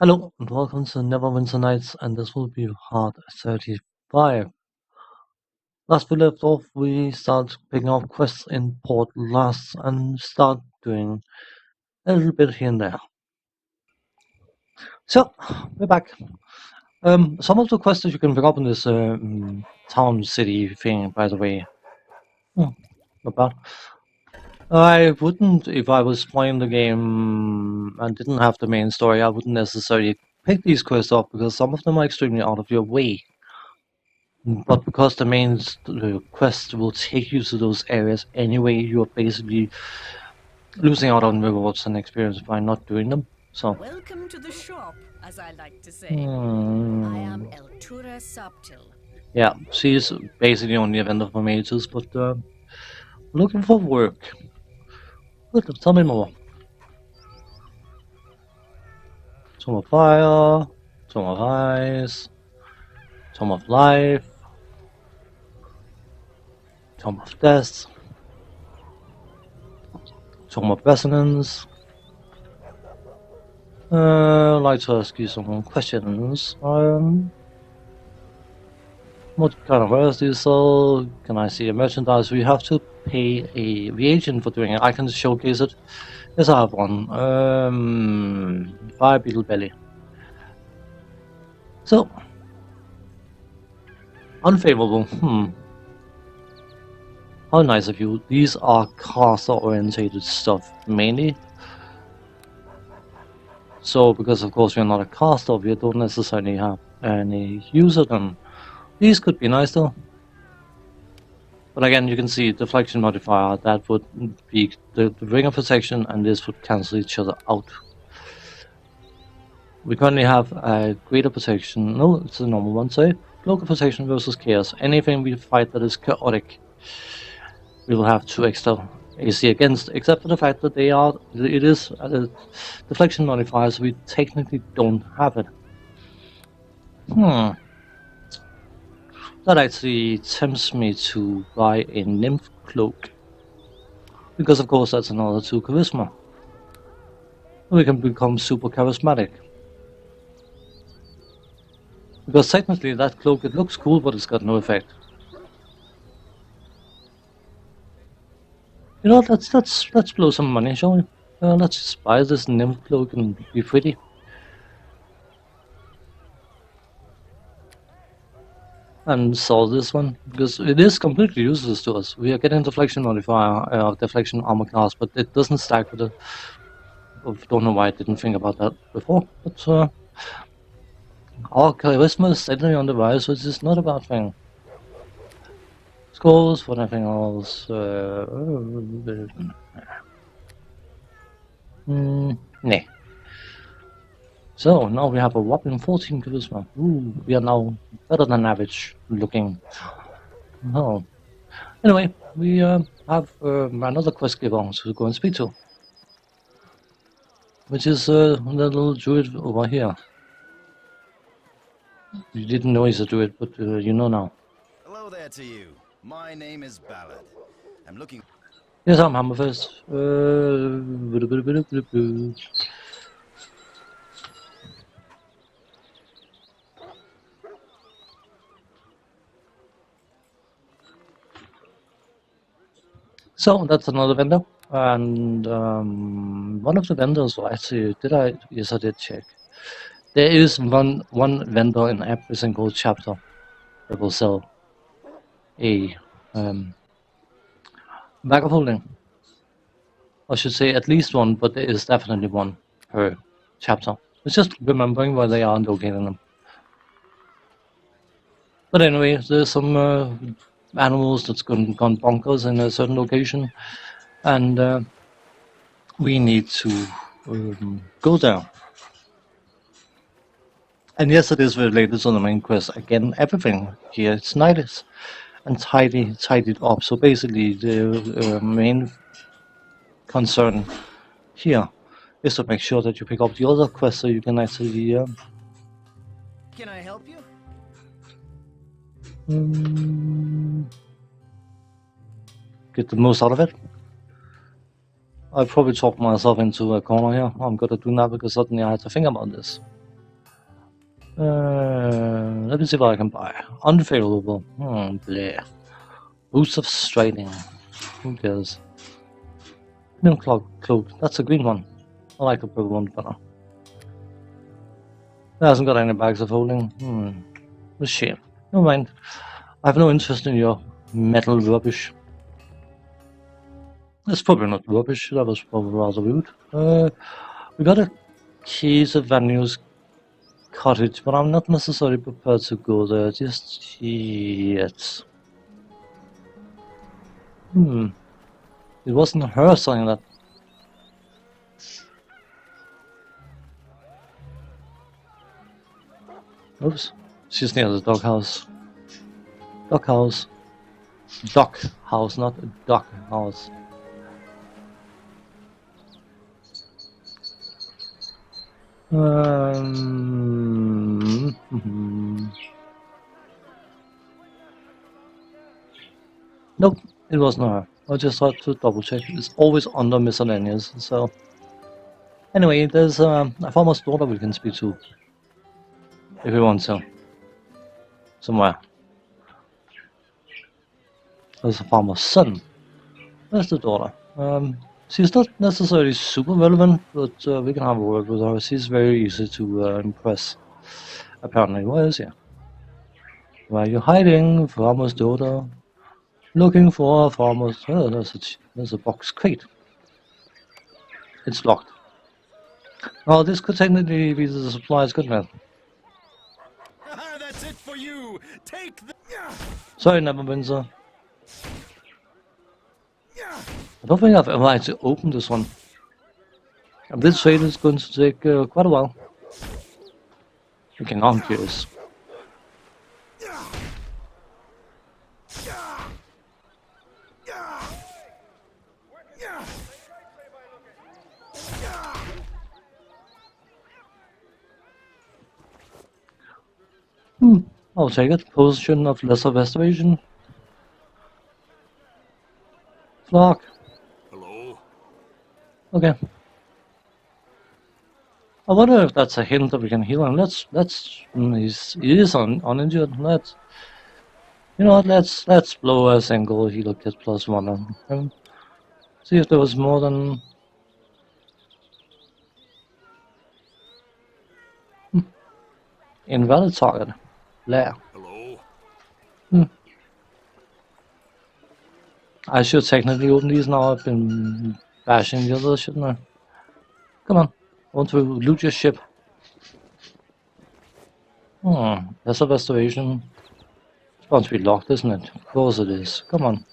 Hello and welcome to Neverwinter Nights, and this will be part 35. Last we left off, we start picking up quests in Port Llast and start doing a little bit here and there. So, we're back. Some of the quests that you can pick up in this town city thing, by the way. Not bad. I wouldn't, if I was playing the game and didn't have the main story, I wouldn't necessarily pick these quests up because some of them are extremely out of your way. But because the main quest will take you to those areas anyway, you're basically losing out on rewards and experience by not doing them. So. Welcome to the shop, as I like to say. I Hmm. am Eltura Subtil. Yeah, she's basically only a vendor for mages, but looking for work. Good, tell me more. Tome of Fire, Tome of Ice, Tome of Life, Tome of Death, Tome of Resonance. Like to ask you some questions. What kind of wares do you sell? Can I see your merchandise? We have to pay a reagent for doing it. I can showcase it. Yes, I have one. Fire Beetle Belly. So, unfavorable. How nice of you. These are caster-orientated stuff, mainly. So, because of course we're not a caster, we don't necessarily have any use of them. These could be nice though. But again, you can see deflection modifier, that would be the ring of protection, and this would cancel each other out. We currently have a greater protection. No, it's a normal one, sorry. Local protection versus chaos. Anything we fight that is chaotic, we will have 2 extra AC against, except for the fact that it is a deflection modifier, so we technically don't have it. That actually tempts me to buy a nymph cloak. Because of course that's another 2 charisma. We can become super charismatic. Because technically that cloak, it looks cool, but it's got no effect. You know, let's blow some money, shall we? Let's just buy this nymph cloak and be pretty. And sell this one, because it is completely useless to us. We are getting deflection modifier, deflection armor class, but it doesn't stack with it. I don't know why I didn't think about that before, but our charisma is steadily on the rise, which is not a bad thing. Scores for nothing else. Nah. So now we have a whopping 14 charisma. Ooh, we are now better than average looking. Oh. Anyway, we have another quest giver to go and speak to, which is the little druid over here. You didn't know he's a druid, but you know now. Hello there to you. My name is Ballard. I'm looking. Yes, I'm Hammerfist. So that's another vendor, and one of the vendors. Well, actually, did I? Yes, I did check. There is one vendor in every single chapter that will sell a bag of holding. I should say at least one, but there is definitely one per chapter. It's just remembering where they are and locating them. But anyway, there's some animals that's gone bonkers in a certain location, and we need to go there. And yes, it is related to the main quest. Again, everything here it's nice and tidied up. So basically, the main concern here is to make sure that you pick up the other quests so you can actually Can I help you? get the most out of it. I probably talked myself into a corner here. I'm gonna do that because suddenly I had to think about this. Let me see what I can buy. Unfavorable. Bleh. Boost of Striding. Who cares? New cloak. That's a green one. I like the purple one better. It hasn't got any bags of holding. A shame. Never mind. I have no interest in your metal rubbish. That's probably not rubbish. That was probably rather rude. We got a keys of Vanu's cottage, but I'm not necessarily prepared to go there just yet. It wasn't her saying that. Oops. She's near the doghouse. Doghouse. Dock house, not a dog house. Nope, it wasn't her. I just had to double check. It's always under miscellaneous, so. Anyway, there's a farmer's daughter we can speak to. If we want to. Somewhere. There's a farmer's son. There's the daughter. She's not necessarily super relevant, but we can have a word with her. She's very easy to impress. Apparently, where is she? Where are you hiding, farmer's daughter? Looking for a farmer's... Oh, there's a box crate. It's locked. Oh, this could technically be the supplies, couldn't it? That's it for you. Take the. Sorry, Neverwinter. I don't think I've ever actually opened this one. I did say it's going to take quite a while. Okay, now I'm curious. I'll take it. Potion of lesser restoration. Flock. Hello. Okay. I wonder if that's a hint that we can heal him. He is uninjured. You know what? Let's blow a single healer kit +1 on him. See if there was more than. Invalid target. Lair. Hello. I should technically open these now. I've been bashing the others, shouldn't I? Come on. I want to loot your ship. That's a restoration. It's bound to be locked, isn't it? Of course it is. Come on.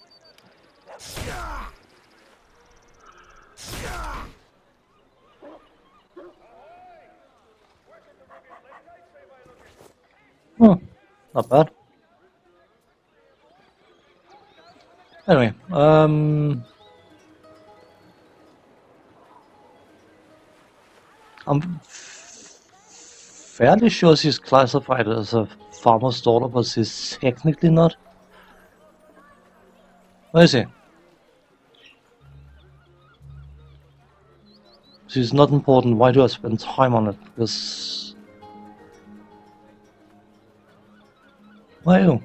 Not bad. Anyway, I'm fairly sure she's classified as a farmer's daughter, but she's technically not. Where is she? She's not important. Why do I spend time on it? Because... Why you?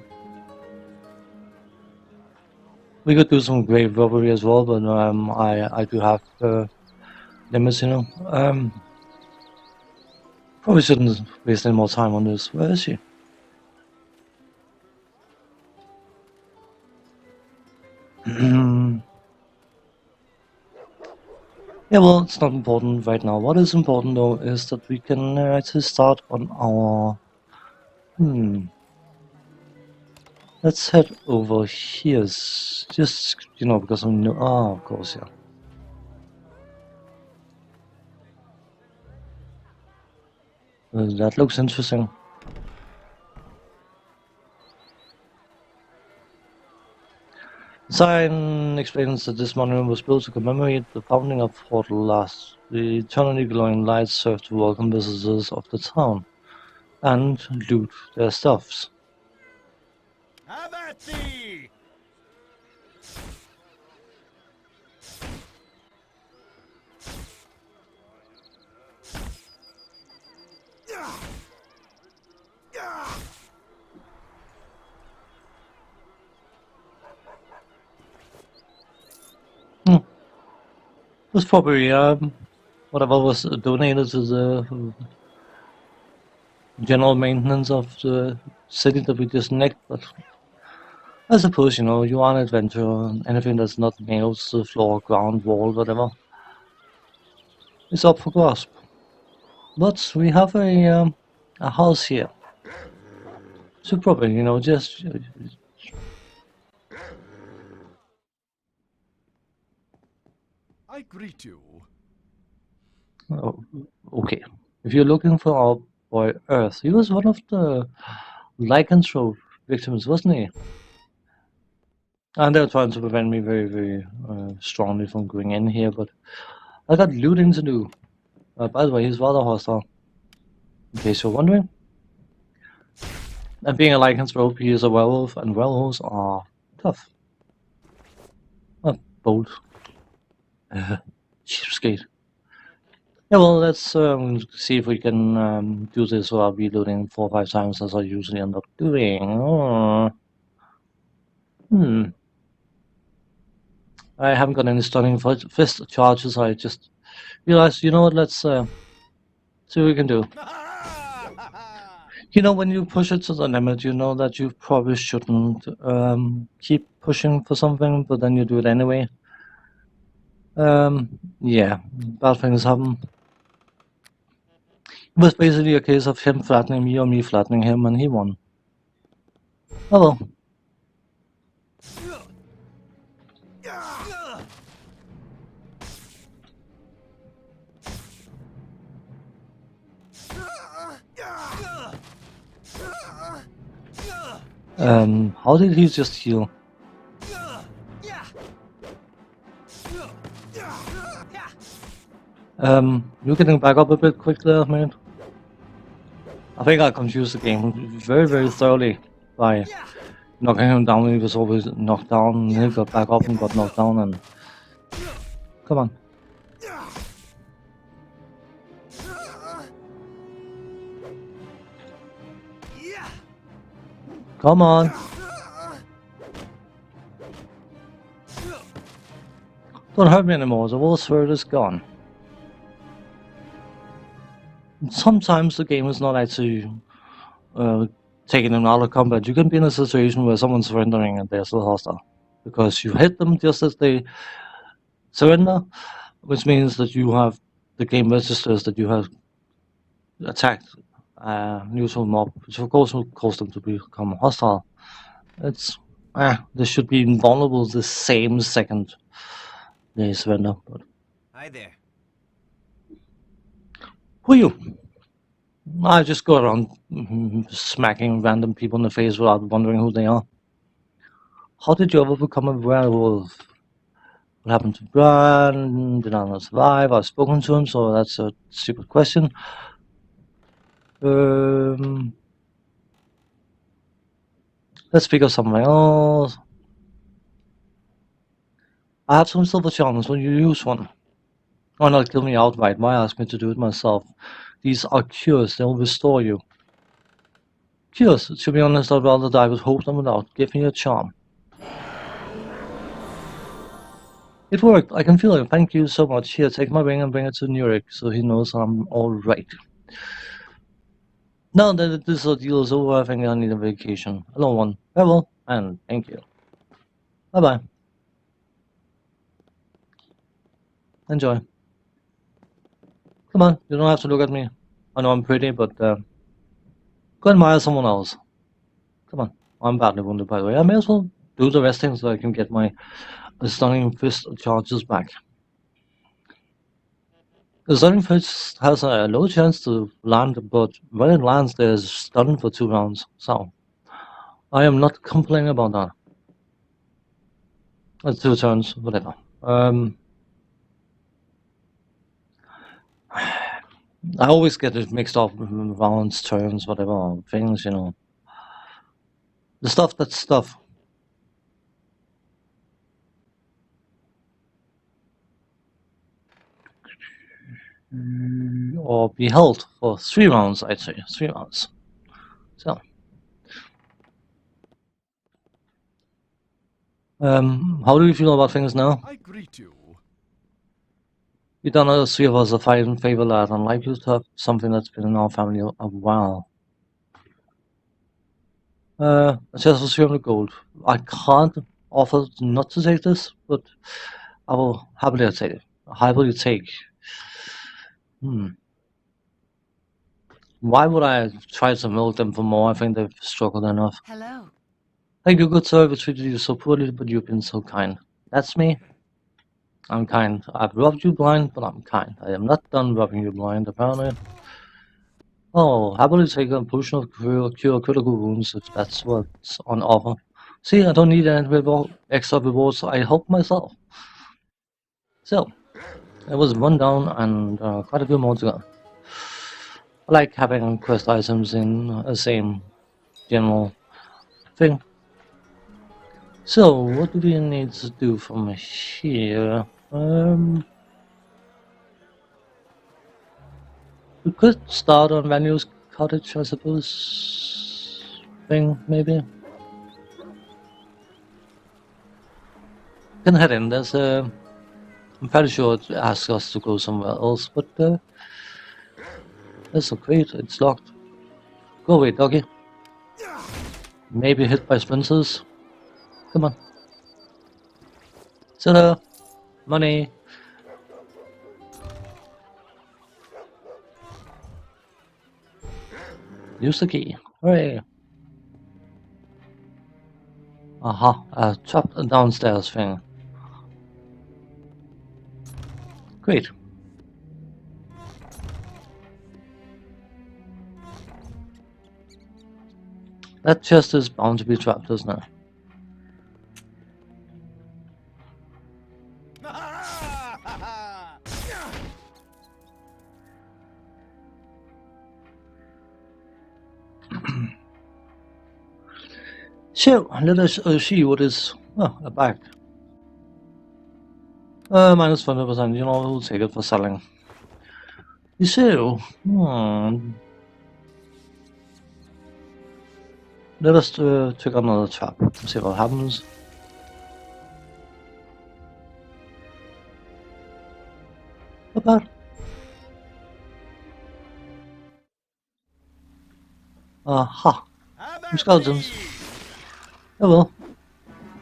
We could do some grave robbery as well, but I do have limits, you know. Probably shouldn't waste any more time on this. Where is she? Yeah, well, it's not important right now. What is important though is that we can actually start on our... Let's head over here. Just, you know, because I'm new... Ah, of course, yeah. That looks interesting. The sign explains that this monument was built to commemorate the founding of Port Llast. The eternally glowing lights serve to welcome visitors of the town and loot their stuffs. Have at thee. was probably whatever was donated to the general maintenance of the city that we just nicked. But I suppose, you know, you are an adventurer, and anything that's not nailed to the floor, ground, wall, whatever, is up for grasp. But we have a house here. So probably, you know, just I greet you. oh, okay. If you're looking for our boy Earth, he was one of the lycanthrope victims, wasn't he? And they're trying to prevent me very, very strongly from going in here, but I got looting to do. By the way, he's rather hostile, in case you're wondering. And being a lycanthrope, he is a werewolf, and werewolves are tough. Bold. Cheapskate. Yeah, well, let's see if we can do this without reloading 4 or 5 times as I usually end up doing. I haven't got any stunning fist charges. I just realized, you know what, let's see what we can do. You know, when you push it to the limit, you know that you probably shouldn't keep pushing for something, but then you do it anyway. Yeah, bad things happen. It was basically a case of him flattening me or me flattening him, and he won. Oh well. How did he just heal? You're getting back up a bit quick there, man. I think I confused the game very, very thoroughly by knocking him down when he was always knocked down, and he got back up and got knocked down, and... Come on. Come on. Don't hurt me anymore, the wolf's hurt is gone. Sometimes the game is not actually taking them out of combat. You can be in a situation where someone's surrendering and they're still hostile. Because you hit them just as they surrender, which means that you have the game registers that you have attacked a neutral mob, which of course will cause them to become hostile. It's they should be invulnerable the same second they surrender. But Hi there. who are you? I just go around smacking random people in the face without wondering who they are. How did you ever become a werewolf? What happened to Brian? Did I not survive? I've spoken to him, so that's a stupid question. Let's speak of something else. I have some silver charms. Will you use one? Why not kill me outright? Why ask me to do it myself? These are cures. They'll restore you. Cures. To be honest, I'd rather die with hope than without. Give me a charm. It worked. I can feel it. Thank you so much. Here, take my ring and bring it to Nurek so he knows I'm alright. Now that this ordeal is over, I think I need a vacation. A long one. Farewell, and thank you. Bye-bye. Enjoy. Come on, you don't have to look at me. I know I'm pretty, but go admire someone else. Come on. I'm badly wounded, by the way. I may as well do the resting so I can get my stunning fist charges back. The stunning fist has a low chance to land, but when it lands, there's stun for 2 rounds. So I am not complaining about that. 2 turns, whatever. I always get it mixed up with rounds, turns, whatever things, you know. The stuff that's stuff. Or be held for 3 rounds, I'd say. 3 rounds. So. How do you feel about things now? I greet you. We don't three of us are fighting favor, lad. I'd like you to have something that's been in our family a while. A chest of 300 gold. I can't offer not to take this, but I will happily take it. Happily take. Why would I try to milk them for more? I think they've struggled enough. Hello. Thank you, good sir. I treated you so poorly, but you've been so kind. That's me. I'm kind. I've rubbed you blind, but I'm kind. I am not done rubbing you blind, apparently. Oh, happily take a potion of cure critical wounds if that's what's on offer. See, I don't need any extra rewards. I help myself. So, it was one down and quite a few more to go. I like having quest items in the same general thing. So, what do we need to do from here? We could start on Vanu's cottage, I suppose. Thing, maybe. Can head in. There's I'm pretty sure it asks us to go somewhere else, but that's so great. It's locked. Go away, doggy. Maybe hit by splinters. Come on. Ta-da! Money. Use the key. Hooray! Aha, a trap downstairs thing. Great. That chest is bound to be trapped, isn't it? So, let us see what is... Oh, a bag. Minus 20%, you know, we'll take it for selling. So, let us check another trap, see what happens. Not bad. Aha, some skeletons. Oh well.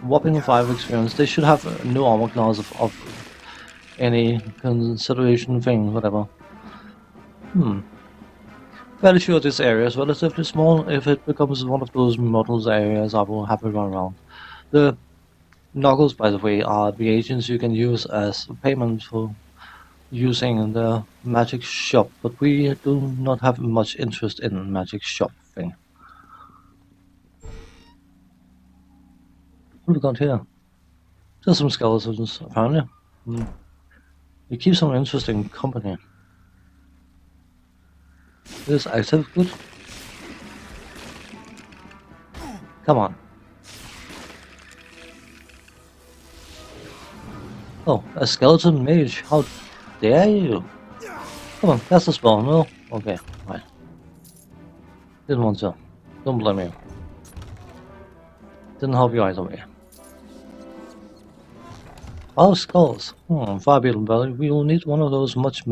Whopping 5 experience. They should have no armor class of any consideration thing, whatever. Fairly sure this area is relatively small. If it becomes one of those models areas, I will have it run around. The knuckles, by the way, are the agents you can use as payment for using the magic shop, but we do not have much interest in magic shop thing. What have we got here? Just some skeletons, apparently. We keep some interesting company. This active, good. Come on. Oh, a skeleton mage. How dare you? Come on, that's the spell. No? Okay, fine. Didn't want to. Don't blame me. Didn't help you either way. Oh, skulls. Far better, but we will need one of those much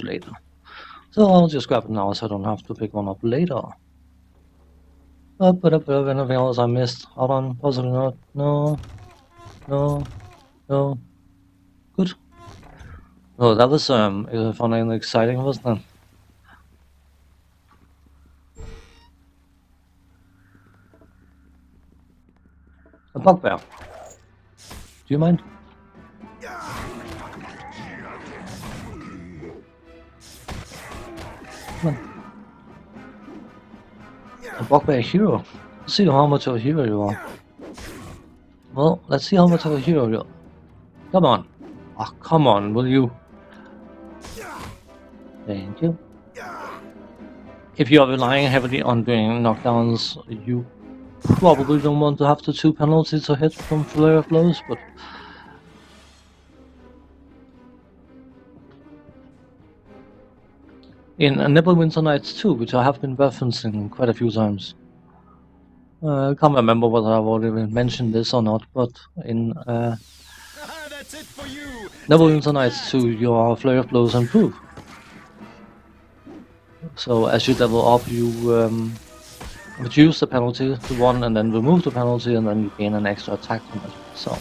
later. So I'll just grab it now so I don't have to pick one up later. But anything else I missed? Hold on, possibly not. No. Good. Oh, that was fun and exciting, wasn't it? A bugbear. Do you mind? Come on. A bugbear hero. Let's see how much of a hero you are. Well, let's see how much of a hero you are. Come on. Oh, come on, will you? Thank you. If you are relying heavily on doing knockdowns, you probably don't want to have the 2 penalties to hit from flare of blows, but in Neverwinter Nights 2, which I have been referencing quite a few times. I can't remember whether I've already mentioned this or not, but in That's it for you. Neverwinter Nights 2, your flurry of blows improve. So as you level up, you reduce the penalty to 1 and then remove the penalty, and then you gain an extra attack from it. So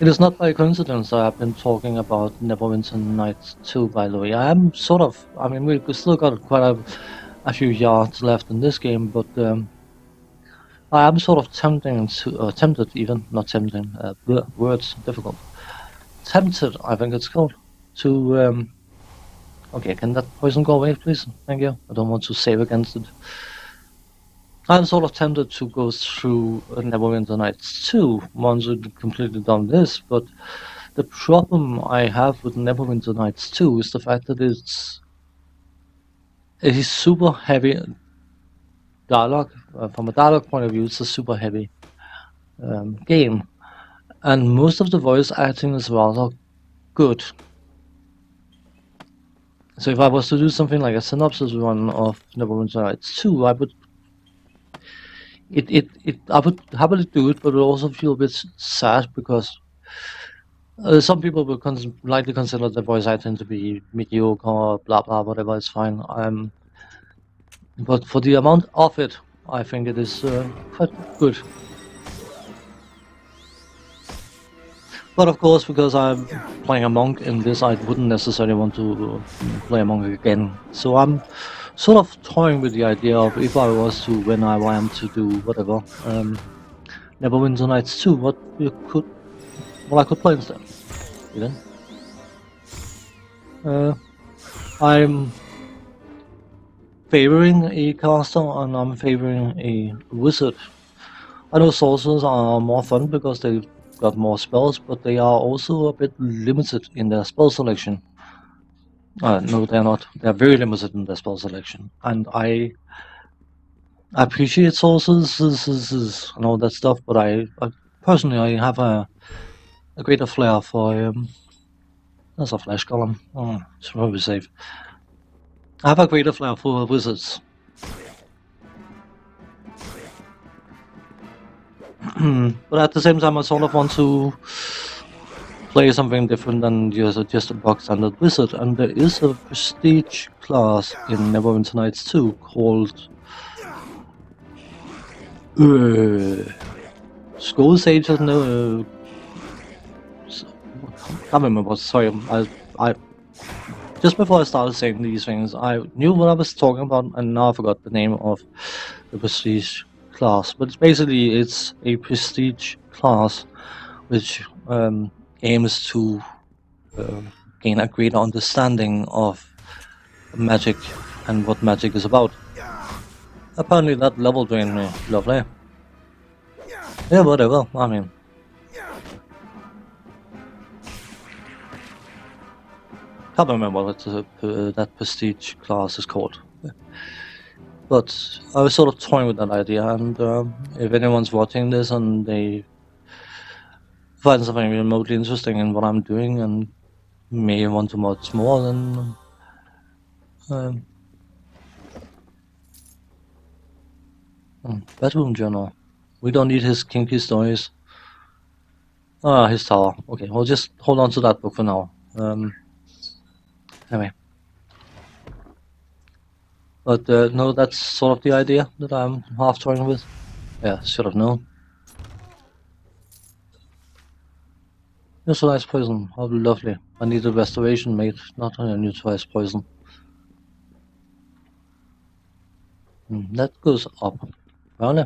it is not by coincidence that I've been talking about Neverwinter Nights 2, by the way. I mean, we've still got quite a few yards left in this game, but I am sort of tempted even, not tempting, words, difficult. Tempted, I think it's called, to, okay, can that poison go away, please? Thank you. I don't want to save against it. I'm sort of tempted to go through Neverwinter Nights 2 once we've completely done this, but the problem I have with Neverwinter Nights 2 is the fact that it is super heavy dialogue. From a dialogue point of view, it's a super heavy game, and most of the voice acting is rather good. So if I was to do something like a synopsis run of Neverwinter Nights 2, I would happily do it, but it would also feel a bit sad because some people will likely consider the voice acting to be mediocre or blah blah whatever. It's fine. But for the amount of it, I think it is quite good. But of course, because I'm playing a monk in this, I wouldn't necessarily want to play a monk again. So I'm sort of toying with the idea of if I was to, when I want to do whatever, Neverwinter Nights 2, what I could play instead. Even. I'm favoring a caster and I'm favoring a wizard. I know sorcerers are more fun because they've got more spells, but they are also a bit limited in their spell selection. No, they're not. They're very limited in their spell selection, and I appreciate sorcerers and all that stuff, but I personally I have a greater flair for that's a flesh golem. It's probably safe. I have a greater flair for wizards. But at the same time, I sort of want to play something different than just a box standard wizard, and there is a prestige class in Neverwinter Nights 2 called Skull Sage. No, can't remember. Sorry, I just before I started saying these things, I knew what I was talking about, and now I forgot the name of the prestige class. But basically, it's a prestige class which aims to gain a greater understanding of magic and what magic is about. Apparently, that level drained me. Lovely. Yeah, whatever. I mean. Can't remember what that prestige class is called. But I was sort of toying with that idea, and if anyone's watching this and they find something remotely interesting in what I'm doing and may want to watch more, then Bedroom Journal. We don't need his kinky stories. His tower. Okay, we'll just hold on to that book for now. Anyway. But no, that's sort of the idea that I'm half toying with. Yeah, sort of no. Neutralized poison. How lovely. I need a restoration mate, not a neutralized poison. That goes up. Well,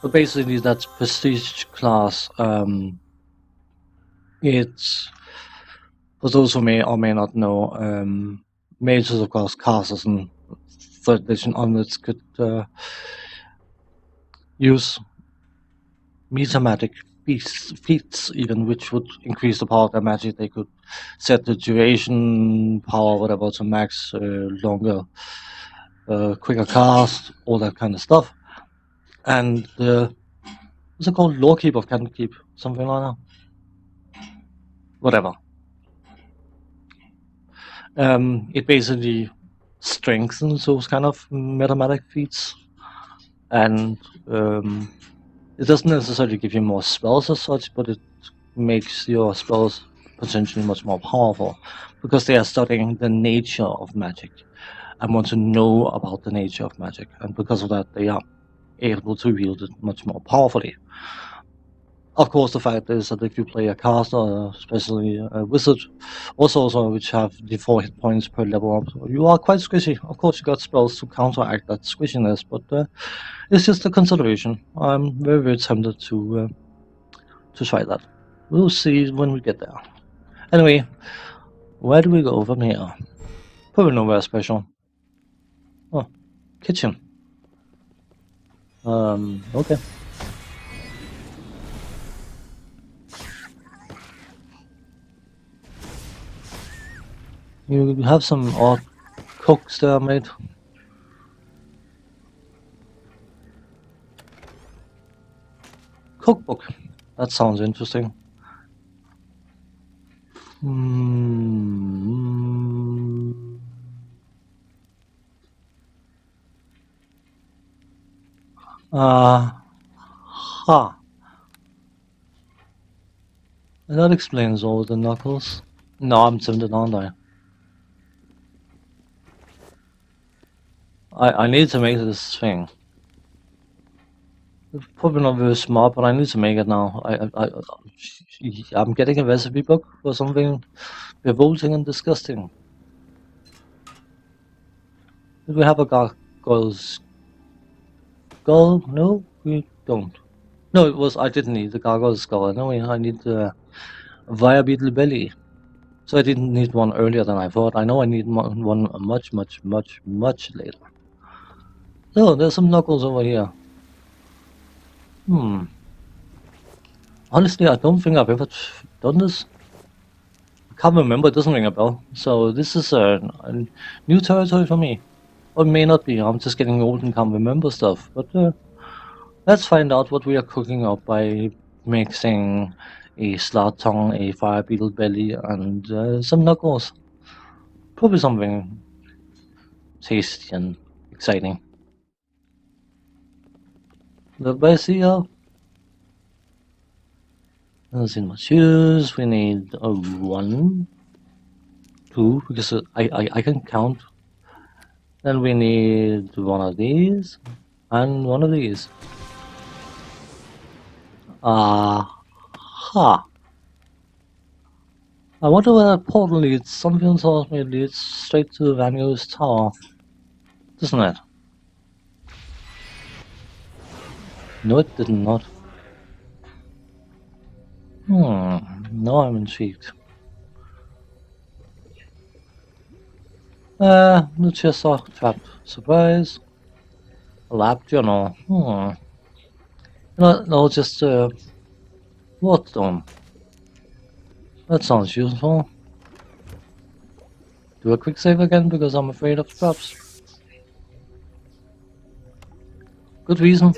but basically, that's prestige class. It's for those who may or may not know. Mages, of course, casters and third edition onwards could use metamagic feats even, which would increase the power of their magic. They could set the duration power, whatever, to max, longer, quicker cast, all that kind of stuff. And what's it called? Lawkeep or Can't Keep? Something like that. Whatever. It basically strengthens those kind of metamagic feats. and it doesn't necessarily give you more spells as such, but it makes your spells potentially much more powerful because they are studying the nature of magic and want to know about the nature of magic, and because of that, they are able to wield it much more powerfully. Of course, the fact is that if you play a caster, especially a wizard, or sorcerer, which have the 4 hit points per level up, you are quite squishy. Of course, you got spells to counteract that squishiness, but it's just a consideration. I'm very, very tempted to try that. We'll see when we get there. Anyway, where do we go from here? Probably nowhere special. Oh, kitchen. Okay. You have some odd cooks there, mate. Cookbook. That sounds interesting. Ha. That explains all the knuckles. No, I'm tempted, aren't I? I need to make this thing. It's probably not very smart, but I need to make it now. I'm getting a recipe book for something revolting and disgusting. Did we have a gargoyle's skull? No, we don't. No, I didn't need the gargoyle's skull. No, I need the Via Beetle Belly. So I didn't need one earlier than I thought. I know I need one much later. Oh, there's some knuckles over here. Honestly, I don't think I've ever done this. I can't remember, it doesn't ring a bell. So this is a new territory for me. Or it may not be, I'm just getting old and can't remember stuff. But let's find out what we are cooking up by mixing a slot tongue, a fire beetle belly, and some knuckles. Probably something tasty and exciting. The best here. Let's see, shoes. We need 1, 2, because I can count. Then we need one of these and one of these. Ha. I wonder where that portal leads. Something tells me it leads straight to Vanio's tower. Doesn't it? No, it did not. Now I'm intrigued. The chests are trapped. Surprise. A lab journal. No, just Waterstone. That sounds useful. Do a quick save again because I'm afraid of traps. Good reason.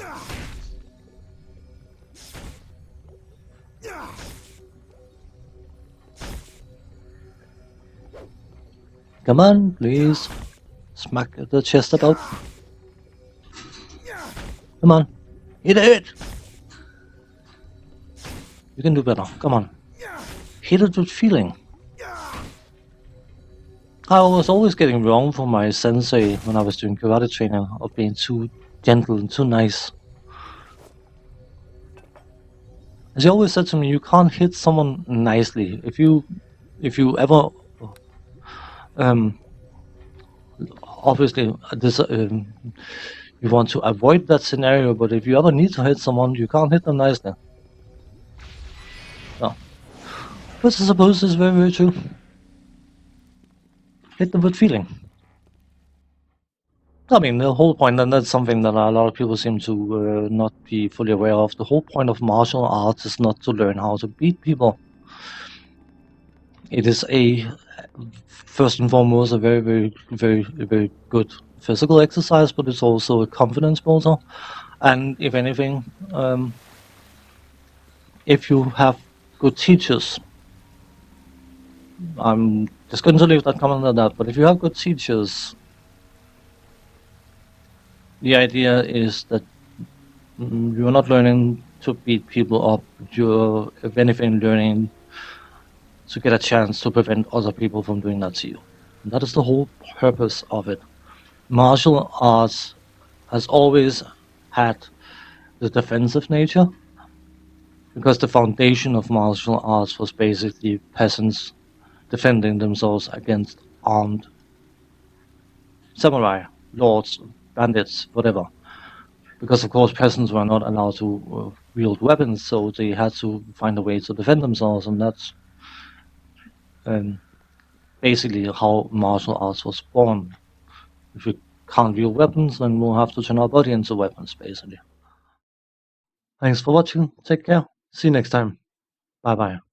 Come on, please. Smack the chest about. Come on. Hit it! You can do better. Come on. Hit it with feeling. I was always getting wrong for my sensei when I was doing karate training of being too gentle and too nice. As he always said to me, you can't hit someone nicely. If you ever obviously this you want to avoid that scenario, but if you ever need to hit someone, you can't hit them nicely. No. But I suppose it's very, very true. Hit them with feeling. I mean, the whole point, and that's something that a lot of people seem to not be fully aware of, the whole point of martial arts is not to learn how to beat people. It is first and foremost, a very good physical exercise, but it's also a confidence builder. And if anything, if you have good teachers, I'm just going to leave that comment at that, but if you have good teachers, the idea is that You're not learning to beat people up. You're, if anything, learning to get a chance to prevent other people from doing that to you. And that is the whole purpose of it. Martial arts has always had the defensive nature, because the foundation of martial arts was basically peasants defending themselves against armed samurai, lords, bandits, whatever. Because of course peasants were not allowed to wield weapons, so they had to find a way to defend themselves, and that's basically how martial arts was born. If we can't wield weapons, then we'll have to turn our body into weapons, basically. Thanks for watching. Take care. See you next time. Bye bye.